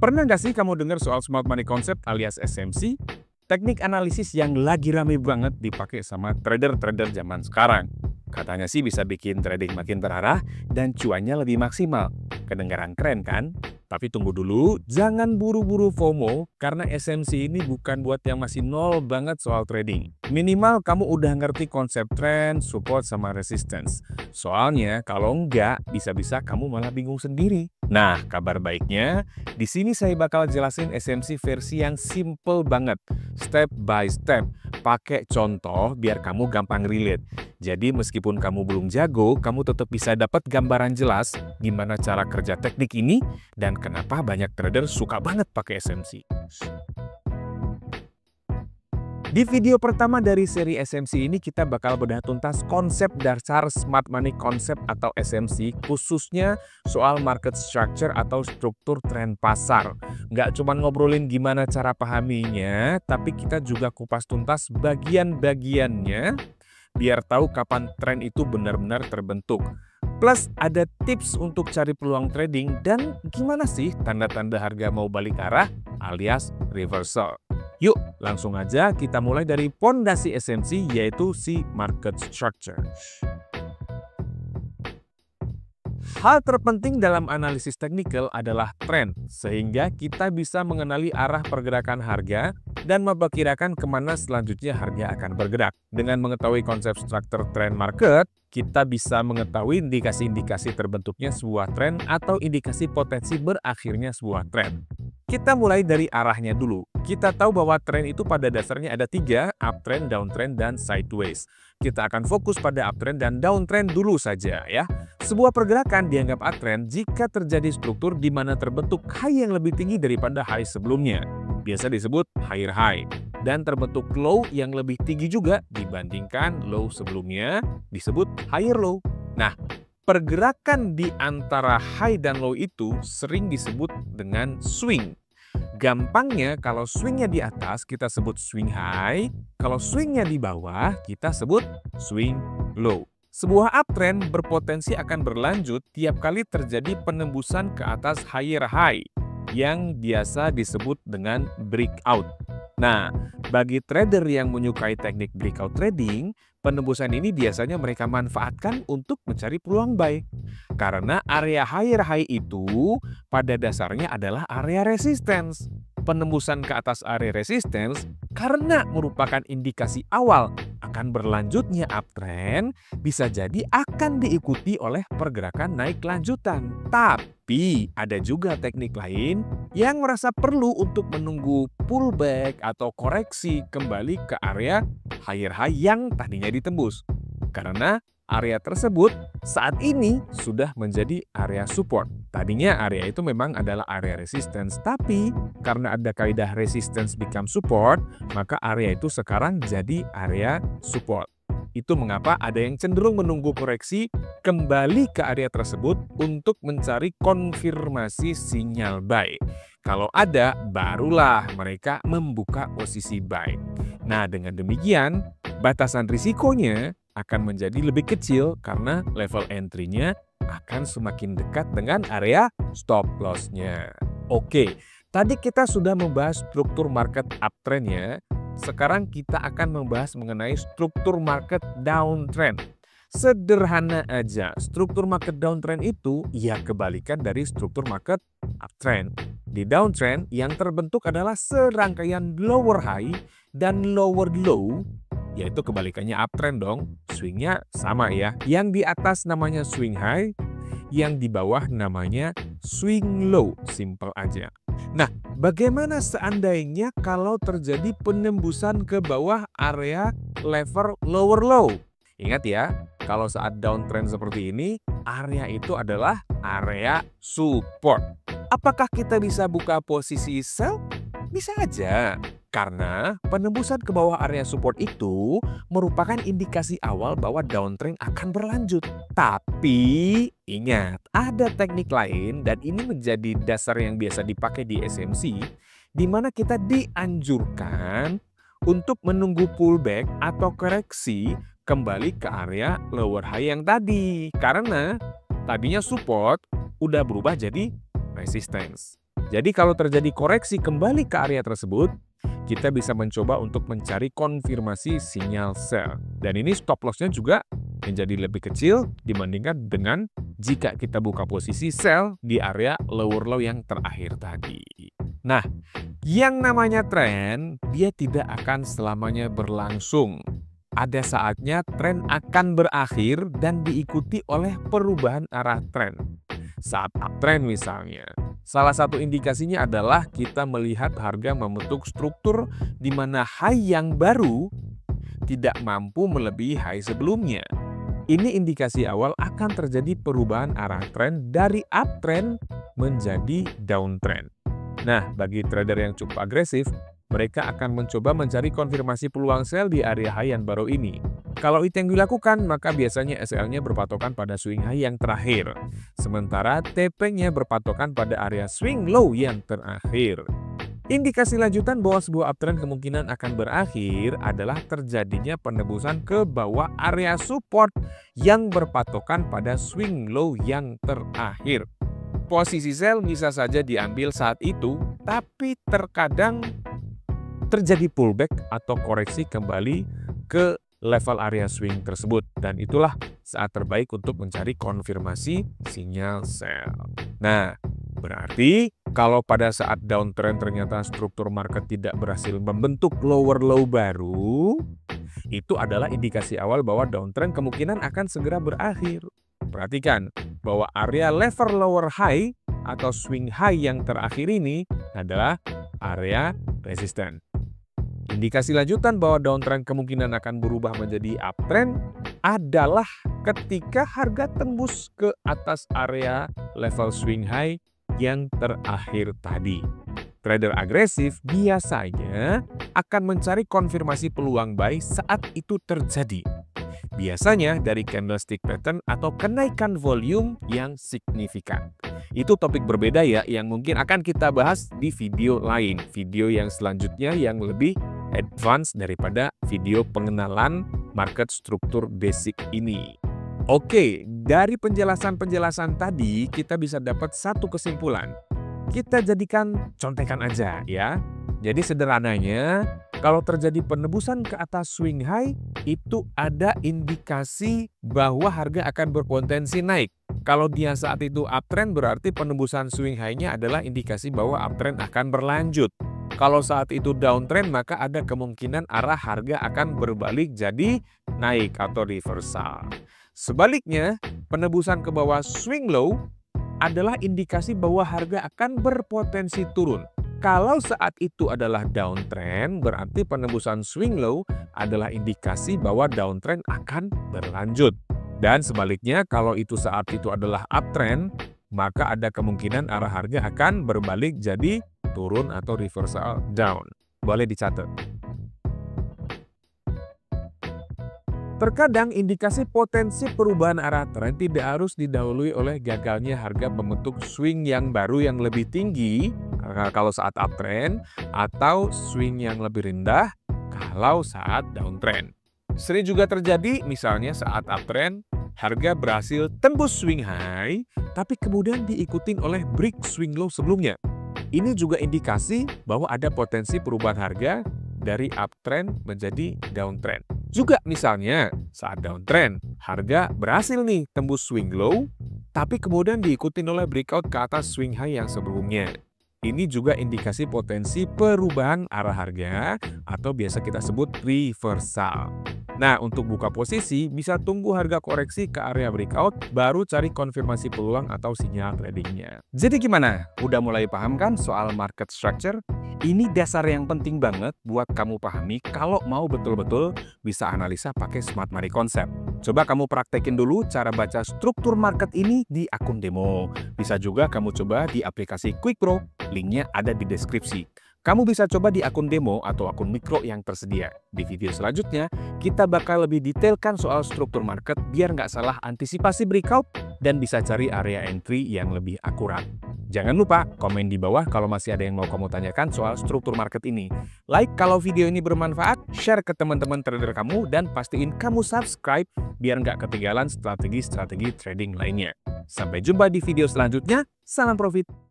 Pernah nggak sih kamu dengar soal Smart Money Concept alias SMC? Teknik analisis yang lagi rame banget dipakai sama trader-trader zaman sekarang. Katanya sih bisa bikin trading makin terarah dan cuannya lebih maksimal. Kedengaran keren kan? Tapi tunggu dulu, jangan buru-buru FOMO karena SMC ini bukan buat yang masih nol banget soal trading. Minimal kamu udah ngerti konsep trend, support, sama resistance. Soalnya kalau enggak, bisa-bisa kamu malah bingung sendiri. Nah, kabar baiknya, di sini saya bakal jelasin SMC versi yang simple banget, step by step, pakai contoh biar kamu gampang relate. Jadi meskipun kamu belum jago, kamu tetap bisa dapat gambaran jelas gimana cara kerja teknik ini dan kenapa banyak trader suka banget pakai SMC. Di video pertama dari seri SMC ini kita bakal bedah tuntas konsep dasar Smart Money Concept atau SMC, khususnya soal market structure atau struktur tren pasar. Nggak cuma ngobrolin gimana cara pahaminya, tapi kita juga kupas tuntas bagian-bagiannya biar tahu kapan tren itu benar-benar terbentuk. Plus ada tips untuk cari peluang trading dan gimana sih tanda-tanda harga mau balik arah alias reversal. Yuk, langsung aja kita mulai dari pondasi SMC yaitu si market structure. Hal terpenting dalam analisis teknikal adalah tren, sehingga kita bisa mengenali arah pergerakan harga dan memperkirakan kemana selanjutnya harga akan bergerak. Dengan mengetahui konsep struktur trend market, kita bisa mengetahui indikasi-indikasi terbentuknya sebuah tren atau indikasi potensi berakhirnya sebuah tren. Kita mulai dari arahnya dulu. Kita tahu bahwa tren itu pada dasarnya ada 3, uptrend, downtrend, dan sideways. Kita akan fokus pada uptrend dan downtrend dulu saja ya. Sebuah pergerakan dianggap uptrend jika terjadi struktur di mana terbentuk high yang lebih tinggi daripada high sebelumnya. Biasa disebut higher high. Dan terbentuk low yang lebih tinggi juga dibandingkan low sebelumnya disebut higher low. Nah, pergerakan di antara high dan low itu sering disebut dengan swing. Gampangnya kalau swingnya di atas kita sebut swing high, kalau swingnya di bawah kita sebut swing low. Sebuah uptrend berpotensi akan berlanjut tiap kali terjadi penembusan ke atas higher high yang biasa disebut dengan breakout. Nah, bagi trader yang menyukai teknik breakout trading, penembusan ini biasanya mereka manfaatkan untuk mencari peluang buy. Karena area higher high itu pada dasarnya adalah area resistance. Penembusan ke atas area resistance karena merupakan indikasi awal akan berlanjutnya uptrend, bisa jadi akan diikuti oleh pergerakan naik lanjutan. Tapi ada juga teknik lain yang merasa perlu untuk menunggu pullback atau koreksi kembali ke area higher high yang tadinya ditembus. Karena area tersebut saat ini sudah menjadi area support. Tadinya area itu memang adalah area resistance, tapi karena ada kaidah resistance become support, maka area itu sekarang jadi area support. Itu mengapa ada yang cenderung menunggu koreksi kembali ke area tersebut untuk mencari konfirmasi sinyal buy. Kalau ada, barulah mereka membuka posisi buy. Nah, dengan demikian, batasan risikonya akan menjadi lebih kecil karena level entry-nya akan semakin dekat dengan area stop loss-nya. Oke, tadi kita sudah membahas struktur market uptrend-nya. Sekarang kita akan membahas mengenai struktur market downtrend. Sederhana aja, struktur market downtrend itu ya kebalikan dari struktur market uptrend. Di downtrend yang terbentuk adalah serangkaian lower high dan lower low, yaitu kebalikannya uptrend dong, swingnya sama ya. Yang di atas namanya swing high, yang di bawah namanya swing low, simple aja. Nah, bagaimana seandainya kalau terjadi penembusan ke bawah area level lower low? Ingat ya, kalau saat downtrend seperti ini, area itu adalah area support. Apakah kita bisa buka posisi sell? Bisa aja. Karena penembusan ke bawah area support itu merupakan indikasi awal bahwa downtrend akan berlanjut. Tapi ingat, ada teknik lain dan ini menjadi dasar yang biasa dipakai di SMC, di mana kita dianjurkan untuk menunggu pullback atau koreksi kembali ke area lower high yang tadi. Karena tadinya support udah berubah jadi resistance. Jadi kalau terjadi koreksi kembali ke area tersebut, kita bisa mencoba untuk mencari konfirmasi sinyal sell. Dan ini stop loss-nya juga menjadi lebih kecil dibandingkan dengan jika kita buka posisi sell di area lower low yang terakhir tadi. Nah, yang namanya tren, dia tidak akan selamanya berlangsung. Ada saatnya tren akan berakhir dan diikuti oleh perubahan arah tren. Saat uptrend misalnya, salah satu indikasinya adalah kita melihat harga membentuk struktur di mana high yang baru tidak mampu melebihi high sebelumnya. Ini indikasi awal akan terjadi perubahan arah tren dari uptrend menjadi downtrend. Nah, bagi trader yang cukup agresif, mereka akan mencoba mencari konfirmasi peluang sell di area high yang baru ini. Kalau itu yang dilakukan, maka biasanya SL-nya berpatokan pada swing high yang terakhir. Sementara TP-nya berpatokan pada area swing low yang terakhir. Indikasi lanjutan bahwa sebuah uptrend kemungkinan akan berakhir adalah terjadinya penebusan ke bawah area support yang berpatokan pada swing low yang terakhir. Posisi sell bisa saja diambil saat itu, tapi terkadang terjadi pullback atau koreksi kembali ke level area swing tersebut. Dan itulah saat terbaik untuk mencari konfirmasi sinyal sell. Nah, berarti kalau pada saat downtrend ternyata struktur market tidak berhasil membentuk lower low baru, itu adalah indikasi awal bahwa downtrend kemungkinan akan segera berakhir. Perhatikan bahwa area level lower high atau swing high yang terakhir ini adalah area resisten. Indikasi lanjutan bahwa downtrend kemungkinan akan berubah menjadi uptrend adalah ketika harga tembus ke atas area level swing high yang terakhir tadi. Trader agresif biasanya akan mencari konfirmasi peluang buy saat itu terjadi. Biasanya dari candlestick pattern atau kenaikan volume yang signifikan. Itu topik berbeda ya, yang mungkin akan kita bahas di video lain. Video yang selanjutnya yang lebih advance daripada video pengenalan market struktur basic ini. Oke, dari penjelasan-penjelasan tadi kita bisa dapat satu kesimpulan. Kita jadikan contekan aja ya. Jadi sederhananya, kalau terjadi penebusan ke atas swing high, itu ada indikasi bahwa harga akan berpotensi naik. Kalau dia saat itu uptrend, berarti penebusan swing high-nya adalah indikasi bahwa uptrend akan berlanjut. Kalau saat itu downtrend, maka ada kemungkinan arah harga akan berbalik jadi naik atau reversal. Sebaliknya, penebusan ke bawah swing low adalah indikasi bahwa harga akan berpotensi turun. Kalau saat itu adalah downtrend, berarti penebusan swing low adalah indikasi bahwa downtrend akan berlanjut. Dan sebaliknya, kalau itu saat itu adalah uptrend, maka ada kemungkinan arah harga akan berbalik jadi turun atau reversal down. Boleh dicatat. Terkadang indikasi potensi perubahan arah tren tidak harus didahului oleh gagalnya harga membentuk swing yang baru yang lebih tinggi kalau saat uptrend atau swing yang lebih rendah kalau saat downtrend. Sering juga terjadi misalnya saat uptrend harga berhasil tembus swing high tapi kemudian diikutin oleh break swing low sebelumnya. Ini juga indikasi bahwa ada potensi perubahan harga dari uptrend menjadi downtrend. Juga misalnya saat downtrend, harga berhasil nih tembus swing low, tapi kemudian diikutin oleh breakout ke atas swing high yang sebelumnya. Ini juga indikasi potensi perubahan arah harga atau biasa kita sebut reversal. Nah, untuk buka posisi bisa tunggu harga koreksi ke area breakout, baru cari konfirmasi peluang atau sinyal tradingnya. Jadi gimana? Udah mulai paham kan soal market structure? Ini dasar yang penting banget buat kamu pahami kalau mau betul-betul bisa analisa pakai Smart Money Concept. Coba kamu praktekin dulu cara baca struktur market ini di akun demo. Bisa juga kamu coba di aplikasi QuickPro, linknya ada di deskripsi. Kamu bisa coba di akun demo atau akun mikro yang tersedia. Di video selanjutnya, kita bakal lebih detailkan soal struktur market biar nggak salah antisipasi breakout dan bisa cari area entry yang lebih akurat. Jangan lupa komen di bawah kalau masih ada yang mau kamu tanyakan soal struktur market ini. Like kalau video ini bermanfaat, share ke teman-teman trader kamu, dan pastiin kamu subscribe biar nggak ketinggalan strategi-strategi trading lainnya. Sampai jumpa di video selanjutnya, salam profit!